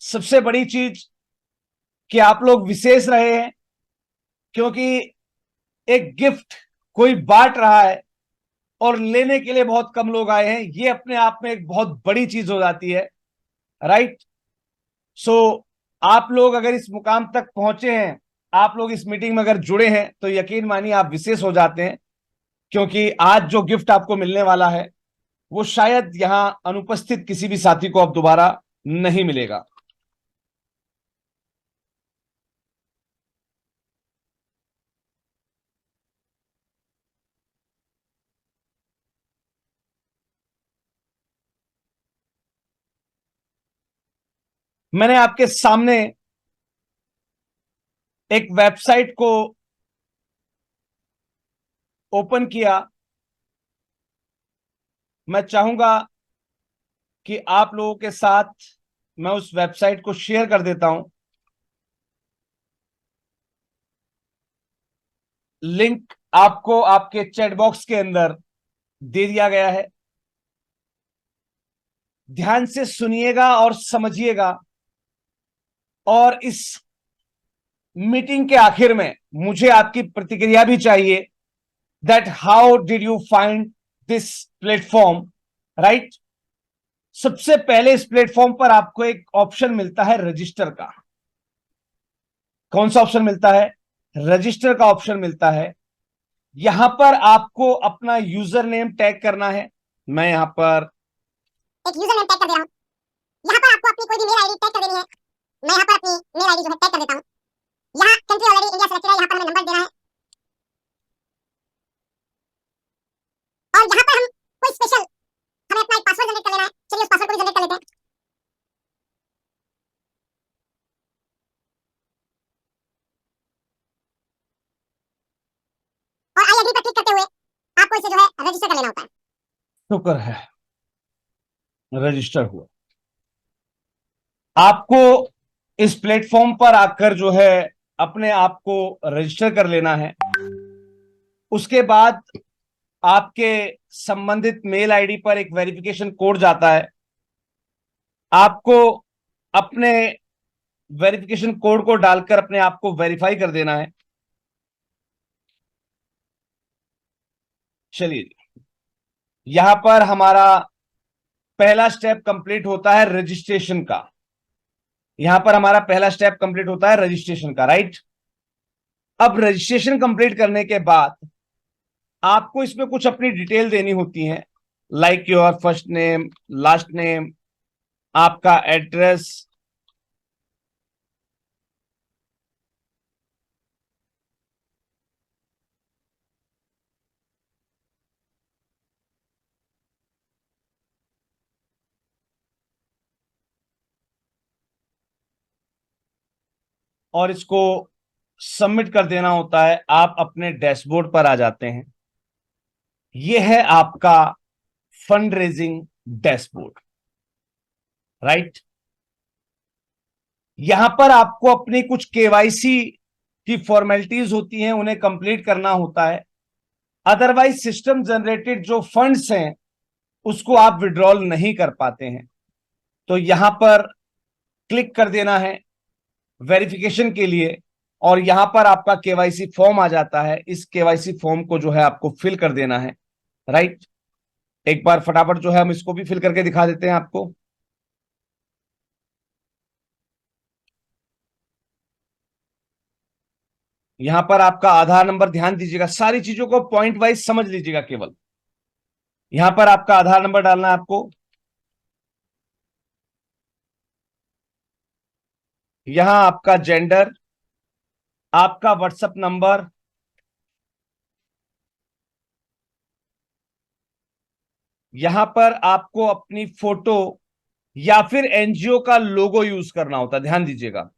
सबसे बड़ी चीज कि आप लोग विशेष रहे हैं, क्योंकि एक गिफ्ट कोई बांट रहा है और लेने के लिए बहुत कम लोग आए हैं, ये अपने आप में एक बहुत बड़ी चीज हो जाती है। राइट। सो आप लोग अगर इस मुकाम तक पहुंचे हैं, आप लोग इस मीटिंग में अगर जुड़े हैं, तो यकीन मानिए आप विशेष हो जाते हैं, क्योंकि आज जो गिफ्ट आपको मिलने वाला है वो शायद यहां अनुपस्थित किसी भी साथी को अब दोबारा नहीं मिलेगा। मैंने आपके सामने एक वेबसाइट को ओपन किया। मैं चाहूंगा कि आप लोगों के साथ मैं उस वेबसाइट को शेयर कर देता हूं। लिंक आपको आपके चैट बॉक्स के अंदर दे दिया गया है। ध्यान से सुनिएगा और समझिएगा, और इस मीटिंग के आखिर में मुझे आपकी प्रतिक्रिया भी चाहिए, that how did you find this platform. Right. सबसे पहले इस प्लेटफॉर्म पर आपको एक ऑप्शन मिलता है रजिस्टर का। कौन सा ऑप्शन मिलता है? रजिस्टर का ऑप्शन मिलता है। यहां पर आपको अपना यूजर नेम टैग करना है। मैं यहां पर एक यूजर नेम टैग कर दे रहा हूं। यहां पर आपको अपनी कोई भी मेल आईडी टैग कर देनी है। मैं यहां पर अपनी मेल आईडी जो है टैग कर देता हूं। यहां कंट्री ऑलरेडी इंडिया सेलेक्टेड है, यहां पर हमें नंबर देना है। और यहां पर हम कोई स्पेशल हमें अपना एक पासवर्ड जनरेट कर लेना है। चलिए उस पासवर्ड को भी जनरेट कर लेते हैं। और आई एग्री पर क्लिक करते हुए आपको इसे जो है रजिस्टर कर लेना होता है। शुक्र है, रजिस्टर हुआ। आपको इस प्लेटफॉर्म पर आकर जो है अपने आप को रजिस्टर कर लेना है। उसके बाद आपके संबंधित मेल आईडी पर एक वेरिफिकेशन कोड जाता है। आपको अपने वेरिफिकेशन कोड को डालकर अपने आप को वेरीफाई कर देना है। चलिए, यहां पर हमारा पहला स्टेप कंप्लीट होता है रजिस्ट्रेशन का। यहां पर हमारा पहला स्टेप कंप्लीट होता है रजिस्ट्रेशन का। राइट। अब रजिस्ट्रेशन कंप्लीट करने के बाद आपको इसमें कुछ अपनी डिटेल देनी होती है, like your first name, last name, आपका एड्रेस, और इसको सबमिट कर देना होता है। आप अपने डैशबोर्ड पर आ जाते हैं। यह है आपका फंड रेजिंग डैशबोर्ड। राइट। यहां पर आपको अपनी कुछ केवाईसी की फॉर्मेलिटीज होती हैं, उन्हें कंप्लीट करना होता है। अदरवाइज सिस्टम जनरेटेड जो फंड्स हैं उसको आप विड्रॉल नहीं कर पाते हैं। तो यहां पर क्लिक कर देना है वेरिफिकेशन के लिए, और यहां पर आपका केवाईसी फॉर्म आ जाता है। इस केवाईसी फॉर्म को जो है आपको फिल कर देना है। राइट। एक बार फटाफट जो है हम इसको भी फिल करके दिखा देते हैं आपको। यहां पर आपका आधार नंबर, ध्यान दीजिएगा, सारी चीजों को पॉइंट वाइज समझ लीजिएगा केवल। यहां पर आपका आधार नंबर डालना है आपको। यहां आपका जेंडर, आपका व्हाट्सएप नंबर, यहां पर आपको अपनी फोटो या फिर एनजीओ का लोगो यूज करना होता है। ध्यान दीजिएगा,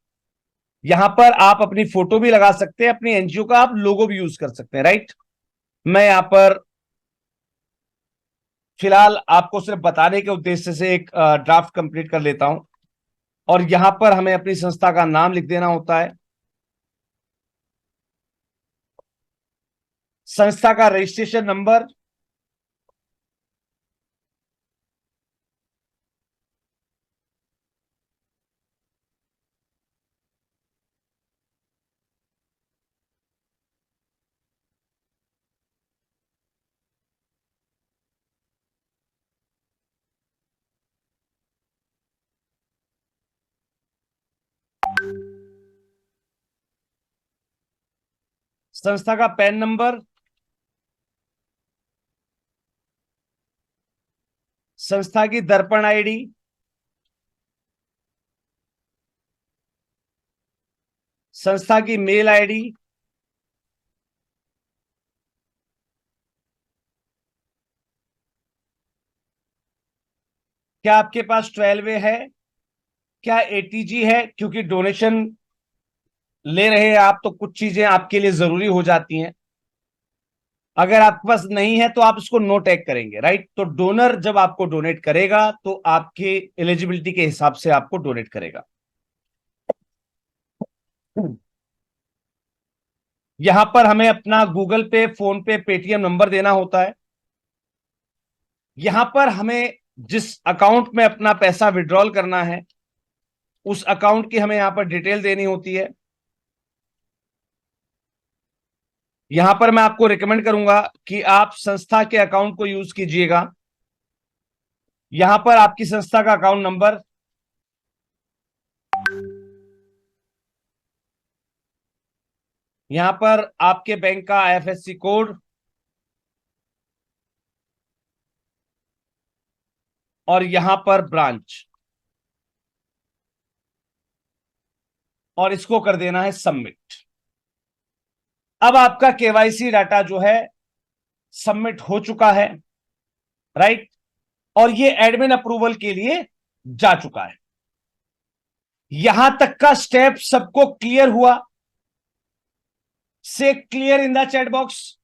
यहां पर आप अपनी फोटो भी लगा सकते हैं, अपनी एनजीओ का आप लोगो भी यूज कर सकते हैं। राइट। मैं यहां पर फिलहाल आपको सिर्फ बताने के उद्देश्य से एक ड्राफ्ट कंप्लीट कर लेता हूं। और यहां पर हमें अपनी संस्था का नाम लिख देना होता है, संस्था का रजिस्ट्रेशन नंबर, संस्था का पैन नंबर, संस्था की दर्पण आईडी, संस्था की मेल आईडी, क्या आपके पास 12A है, क्या एटीजी है, क्योंकि डोनेशन ले रहे हैं आप तो कुछ चीजें आपके लिए जरूरी हो जाती हैं। अगर आपके पास नहीं है तो आप इसको नो टैग करेंगे, राइट। तो डोनर जब आपको डोनेट करेगा तो आपके एलिजिबिलिटी के हिसाब से आपको डोनेट करेगा। यहां पर हमें अपना गूगल पे, फोन पे, पेटीएम नंबर देना होता है। यहां पर हमें जिस अकाउंट में अपना पैसा विड्रॉल करना है उस अकाउंट की हमें यहां पर डिटेल देनी होती है। यहां पर मैं आपको रिकमेंड करूंगा कि आप संस्था के अकाउंट को यूज कीजिएगा। यहां पर आपकी संस्था का अकाउंट नंबर, यहां पर आपके बैंक का आईएफएससी कोड, और यहां पर ब्रांच, और इसको कर देना है सबमिट। अब आपका केवाईसी डाटा जो है सबमिट हो चुका है, राइट। और ये एडमिन अप्रूवल के लिए जा चुका है। यहां तक का स्टेप सबको क्लियर हुआ? से clear in the chat box,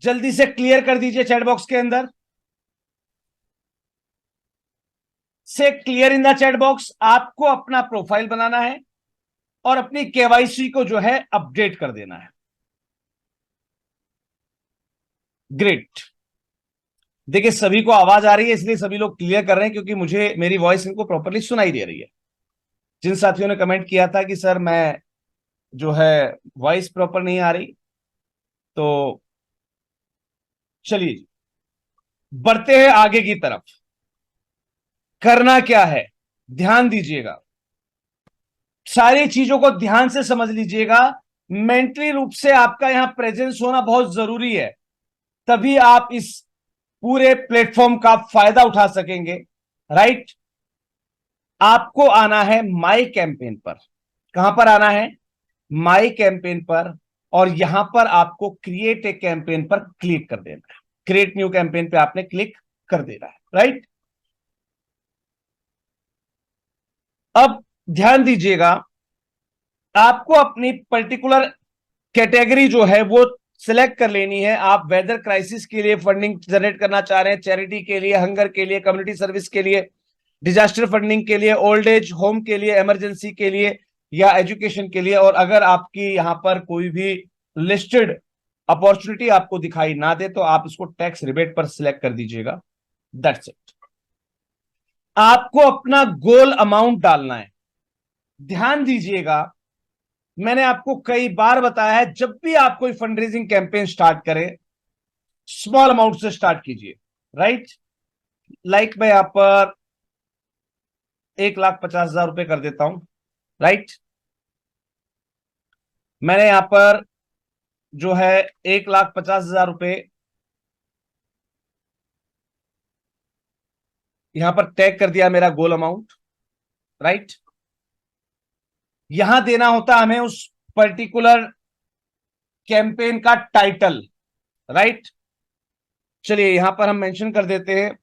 जल्दी से क्लियर कर दीजिए चैट बॉक्स के अंदर। से clear in the chat box. आपको अपना प्रोफाइल बनाना है और अपनी केवाईसी को जो है अपडेट कर देना है। ग्रेट। देखिए सभी को आवाज आ रही है, इसलिए सभी लोग क्लियर कर रहे हैं क्योंकि मुझे मेरी वॉइस इनको प्रॉपरली सुनाई दे रही है। जिन साथियों ने कमेंट किया था कि सर मैं जो है वॉइस प्रॉपर नहीं आ रही, तो चलिए जी, बढ़ते हैं आगे की तरफ। करना क्या है, ध्यान दीजिएगा, सारी चीजों को ध्यान से समझ लीजिएगा। मेंटली रूप से आपका यहां प्रेजेंस होना बहुत जरूरी है, तभी आप इस पूरे प्लेटफॉर्म का फायदा उठा सकेंगे, राइट। आपको आना है माई कैंपेन पर। कहां पर आना है? माई कैंपेन पर। और यहां पर आपको क्रिएट ए कैंपेन पर क्लिक कर देना है। क्रिएट न्यू कैंपेन पे आपने क्लिक कर देना है, राइट। अब ध्यान दीजिएगा, आपको अपनी पर्टिकुलर कैटेगरी जो है वो सिलेक्ट कर लेनी है। आप वेदर क्राइसिस के लिए फंडिंग जनरेट करना चाह रहे हैं, चैरिटी के लिए, हंगर के लिए, कम्युनिटी सर्विस के लिए, डिजास्टर फंडिंग के लिए, ओल्ड एज होम के लिए, इमरजेंसी के लिए, या एजुकेशन के लिए। और अगर आपकी यहां पर कोई भी लिस्टेड अपॉर्चुनिटी आपको दिखाई ना दे तो आप इसको टैक्स रिबेट पर सिलेक्ट कर दीजिएगा। That's it. आपको अपना गोल अमाउंट डालना है। ध्यान दीजिएगा, मैंने आपको कई बार बताया है, जब भी आप कोई फंड रेजिंग कैंपेन स्टार्ट करें स्मॉल अमाउंट से स्टार्ट कीजिए, राइट। लाइक मैं यहां पर 1,50,000 रुपए कर देता हूं, राइट। मैंने यहां पर जो है 1,50,000 रुपए यहां पर टैग कर दिया मेरा गोल अमाउंट, राइट। यहां देना होता हमें उस पर्टिकुलर कैंपेन का टाइटल, राइट। चलिए यहां पर हम मेंशन कर देते हैं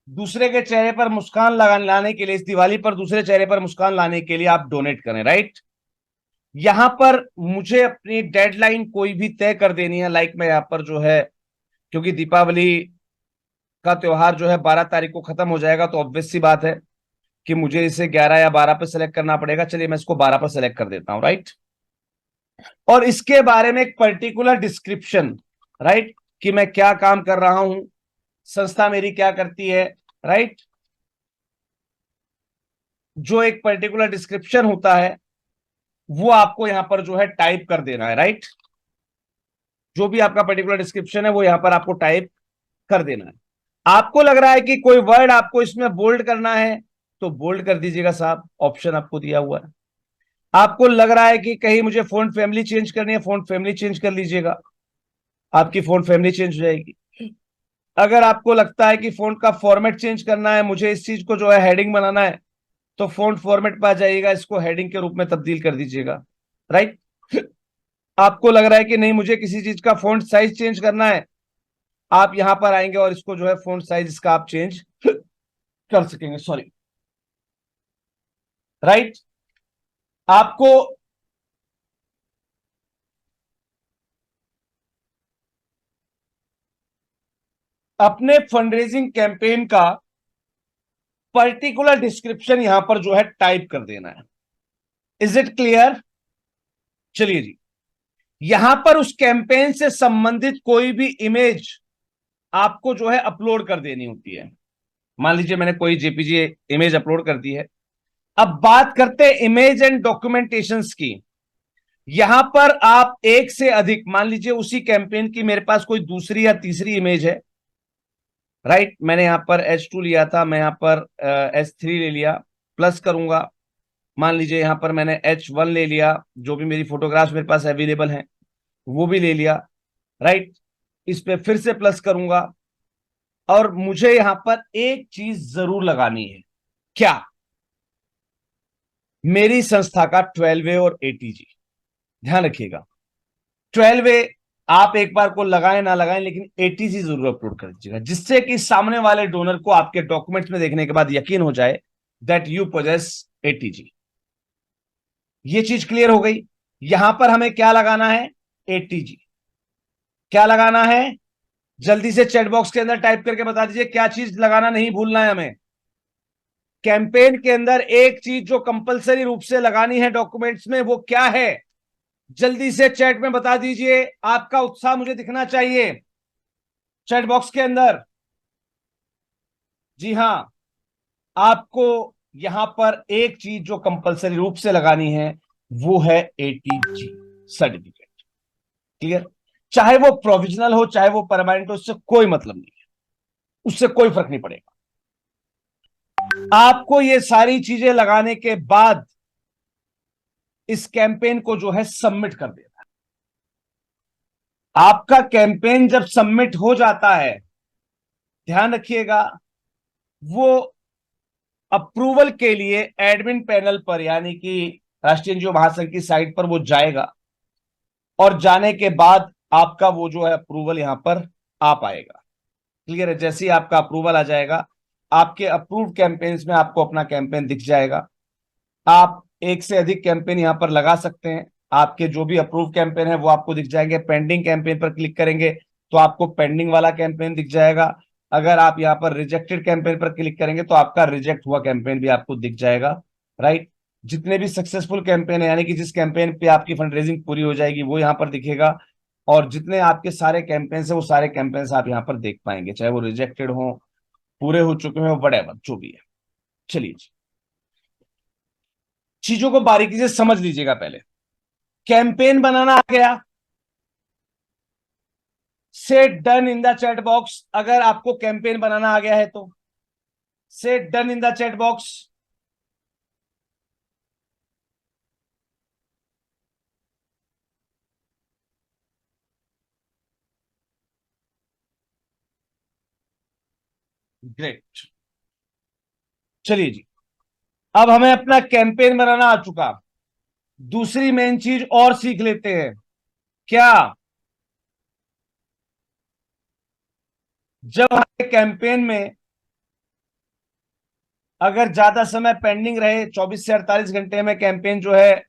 दूसरे के चेहरे पर मुस्कान लाने के लिए, इस दिवाली पर दूसरे चेहरे पर मुस्कान लाने के लिए आप डोनेट करें, राइट। यहां पर मुझे अपनी डेडलाइन कोई भी तय कर देनी है। लाइक मैं यहां पर जो है, क्योंकि दीपावली का त्योहार जो है 12 तारीख को खत्म हो जाएगा, तो ऑब्वियस सी बात है कि मुझे इसे 11 या 12 पर सेलेक्ट करना पड़ेगा। चलिए मैं इसको 12 पर सेलेक्ट कर देता हूं, राइट। और इसके बारे में एक पर्टिकुलर डिस्क्रिप्शन, राइट, कि मैं क्या काम कर रहा हूं, संस्था मेरी क्या करती है, राइट। जो एक पर्टिकुलर डिस्क्रिप्शन होता है वो आपको यहां पर जो है टाइप कर देना है, राइट। जो भी आपका पर्टिकुलर डिस्क्रिप्शन है वो यहां पर आपको टाइप कर देना है। आपको लग रहा है कि कोई वर्ड आपको इसमें बोल्ड करना है तो बोल्ड कर दीजिएगा साहब, ऑप्शन आपको दिया हुआ है। आपको लग रहा है कि कहीं मुझे फोन फैमिली चेंज करनी है, फोन फैमिली चेंज कर लीजिएगा, आपकी फोन फैमिली चेंज हो जाएगी। अगर आपको लगता है कि फोन का फॉर्मेट चेंज करना है, मुझे इस चीज को जो है हेडिंग बनाना है, तो फोन फॉर्मेट पे आ जाइएगा, इसको हेडिंग के रूप में तब्दील कर दीजिएगा, राइट। आपको लग रहा है कि नहीं मुझे किसी चीज का फोन साइज चेंज करना है, आप यहां पर आएंगे और इसको जो है फोन साइज इसका आप चेंज कर सकेंगे, सॉरी, राइट। आपको अपने फंडरेजिंग कैंपेन का पर्टिकुलर डिस्क्रिप्शन यहां पर जो है टाइप कर देना है। Is it clear? चलिए जी, यहां पर उस कैंपेन से संबंधित कोई भी इमेज आपको जो है अपलोड कर देनी होती है। मान लीजिए मैंने कोई जेपीजी इमेज अपलोड कर दी है। अब बात करते हैं इमेज एंड डॉक्यूमेंटेशंस की। यहां पर आप एक से अधिक, मान लीजिए उसी कैंपेन की मेरे पास कोई दूसरी या तीसरी इमेज है, राइट। मैंने यहां पर H2 लिया था, मैं यहां पर H3 ले लिया, प्लस करूंगा। मान लीजिए यहां पर मैंने H1 ले लिया, जो भी मेरी फोटोग्राफ्स मेरे पास अवेलेबल हैं वो भी ले लिया, राइट। इस पे फिर से प्लस करूंगा, और मुझे यहां पर एक चीज जरूर लगानी है। क्या? मेरी संस्था का 12A और ATG, ध्यान रखिएगा। 12A आप एक बार को लगाएं ना लगाएं, लेकिन ATG जरूर अपलोड कर दीजिएगा, जिससे कि सामने वाले डोनर को आपके डॉक्यूमेंट्स में देखने के बाद यकीन हो जाए दैट यू पोजेस ATG। ये चीज क्लियर हो गई। यहां पर हमें क्या लगाना है? ATG। क्या लगाना है? जल्दी से चैट बॉक्स के अंदर टाइप करके बता दीजिए क्या चीज लगाना नहीं भूलना है हमें। कैंपेन के अंदर एक चीज जो कंपलसरी रूप से लगानी है डॉक्यूमेंट्स में, वो क्या है? जल्दी से चैट में बता दीजिए, आपका उत्साह मुझे दिखना चाहिए चैट बॉक्स के अंदर। जी हां, आपको यहां पर एक चीज जो कंपलसरी रूप से लगानी है वो है ATG सर्टिफिकेट। क्लियर? चाहे वो प्रोविजनल हो चाहे वो परमानेंट हो, उससे कोई मतलब नहीं है, उससे कोई फर्क नहीं पड़ेगा। आपको ये सारी चीजें लगाने के बाद इस कैंपेन को जो है सबमिट कर देना है। आपका कैंपेन जब सबमिट हो जाता है, ध्यान रखिएगा, वो अप्रूवल के लिए एडमिन पैनल पर, यानी कि राष्ट्रीय एनजीओ महासंघ की साइट पर वो जाएगा, और जाने के बाद आपका वो जो है अप्रूवल यहां पर आ पाएगा। क्लियर है? जैसे ही आपका अप्रूवल आ जाएगा, आपके अप्रूव कैंपेन्स में आपको अपना कैंपेन दिख जाएगा। आप एक से अधिक कैंपेन यहां पर लगा सकते हैं। आपके जो भी अप्रूव कैंपेन है वो आपको दिख जाएंगे। पेंडिंग कैंपेन पर क्लिक करेंगे तो आपको पेंडिंग वाला कैंपेन दिख जाएगा। अगर आप यहां पर रिजेक्टेड कैंपेन पर क्लिक करेंगे तो आपका रिजेक्ट हुआ कैंपेन भी आपको दिख जाएगा, राइट। जितने भी सक्सेसफुल कैंपेन है, यानी कि जिस कैंपेन पे आपकी फंड रेजिंग पूरी हो जाएगी, वो यहां पर दिखेगा। और जितने आपके सारे कैंपेन्स है वो सारे कैंपेन्स आप यहां पर देख पाएंगे, चाहे वो रिजेक्टेड हो, पूरे हो चुके हो, वटेवर जो भी है। चलिए, चीजों को बारीकी से समझ लीजिएगा। पहले कैंपेन बनाना आ गया, से done in the chat box. अगर आपको कैंपेन बनाना आ गया है तो से done in the chat box. Great. चलिए जी, अब हमें अपना कैंपेन बनाना आ चुका। दूसरी मेन चीज और सीख लेते हैं। क्या? जब हमारे कैंपेन में अगर ज्यादा समय पेंडिंग रहे, 24 से 48 घंटे में कैंपेन जो है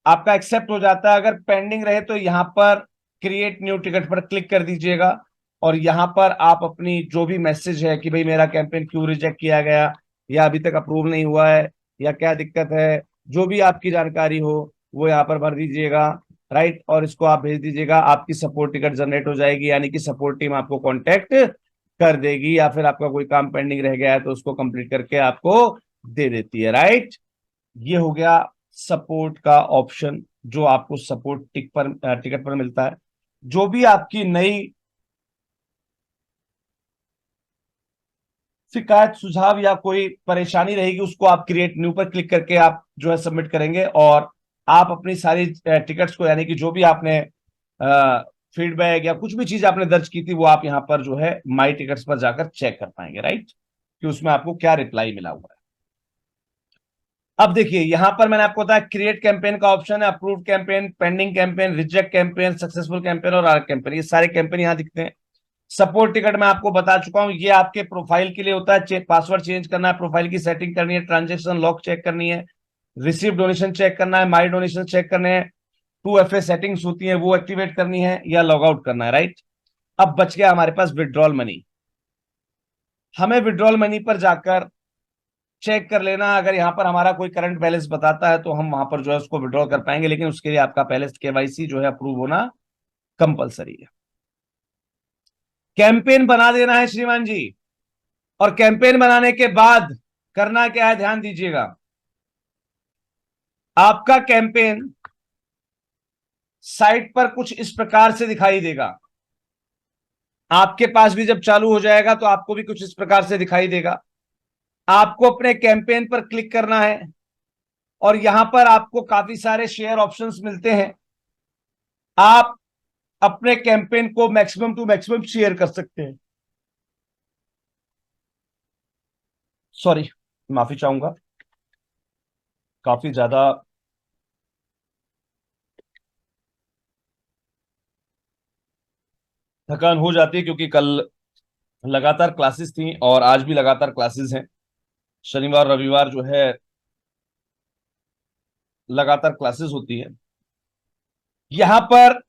आपका एक्सेप्ट हो जाता है। अगर पेंडिंग रहे तो यहां पर क्रिएट न्यू टिकट पर क्लिक कर दीजिएगा, और यहां पर आप अपनी जो भी मैसेज है कि भाई मेरा कैंपेन क्यों रिजेक्ट किया गया, या अभी तक अप्रूव नहीं हुआ है, या क्या दिक्कत है, जो भी आपकी जानकारी हो वो यहाँ पर भर दीजिएगा, राइट। और इसको आप भेज दीजिएगा, आपकी सपोर्ट टिकट जनरेट हो जाएगी, यानी कि सपोर्ट टीम आपको कॉन्टेक्ट कर देगी, या फिर आपका कोई काम पेंडिंग रह गया है तो उसको कंप्लीट करके आपको दे देती है, राइट। ये हो गया सपोर्ट का ऑप्शन जो आपको सपोर्ट टिकट पर मिलता है। जो भी आपकी नई शिकायत सुझाव या कोई परेशानी रहेगी उसको आप क्रिएट न्यू पर क्लिक करके आप जो है सबमिट करेंगे, और आप अपनी सारी टिकट्स को, यानी कि जो भी आपने फीडबैक या कुछ भी चीज आपने दर्ज की थी वो आप यहां पर जो है माई टिकट्स पर जाकर चेक कर पाएंगे, राइट, कि उसमें आपको क्या रिप्लाई मिला हुआ है। अब देखिए यहां पर मैंने आपको बताया क्रिएट कैंपेन का ऑप्शन है, approved campaign, pending campaign, reject campaign, successful campaign और आर्क कैंपेन, ये सारे कैंपेन यहां दिखते हैं। सपोर्ट टिकट मैं आपको बता चुका हूं, ये आपके प्रोफाइल के लिए होता है, पासवर्ड चेंज करना है, प्रोफाइल की सेटिंग करनी है, ट्रांजेक्शन लॉक चेक करनी है, रिसीव डोनेशन चेक करना है, माई डोनेशन चेक करने हैं, 2FA सेटिंग्स होती है वो एक्टिवेट करनी है या लॉग आउट करना है, राइट। अब बच गया हमारे पास विड्रॉल मनी। हमें विड्रॉल मनी पर जाकर चेक कर लेना, अगर यहां पर हमारा कोई करंट बैलेंस बताता है तो हम वहां पर जो है उसको विड्रॉ कर पाएंगे, लेकिन उसके लिए आपका पहले KYC जो है अप्रूव होना कंपलसरी है। कैंपेन बना देना है श्रीमान जी, और कैंपेन बनाने के बाद करना क्या है ध्यान दीजिएगा। आपका कैंपेन साइट पर कुछ इस प्रकार से दिखाई देगा, आपके पास भी जब चालू हो जाएगा तो आपको भी कुछ इस प्रकार से दिखाई देगा। आपको अपने कैंपेन पर क्लिक करना है और यहां पर आपको काफी सारे शेयर ऑप्शंस मिलते हैं। आप अपने कैंपेन को मैक्सिमम टू मैक्सिमम शेयर कर सकते हैं। सॉरी, माफी चाहूंगा, काफी ज्यादा थकान हो जाती है क्योंकि कल लगातार क्लासेस थी और आज भी लगातार क्लासेस हैं। शनिवार रविवार जो है लगातार क्लासेस होती है। यहां पर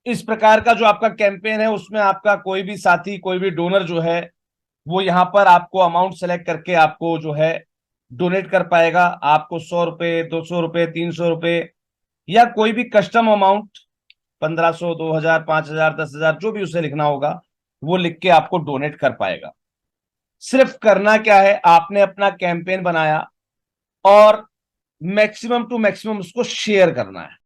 इस प्रकार का जो आपका कैंपेन है उसमें आपका कोई भी साथी, कोई भी डोनर जो है वो यहां पर आपको अमाउंट सेलेक्ट करके आपको जो है डोनेट कर पाएगा। आपको 100 रुपए, 200 रुपए, 300 रुपए या कोई भी कस्टम अमाउंट, 1500, 2000, 5000, 10,000, जो भी उसे लिखना होगा वो लिख के आपको डोनेट कर पाएगा। सिर्फ करना क्या है, आपने अपना कैंपेन बनाया और मैक्सिमम टू मैक्सिमम उसको शेयर करना है।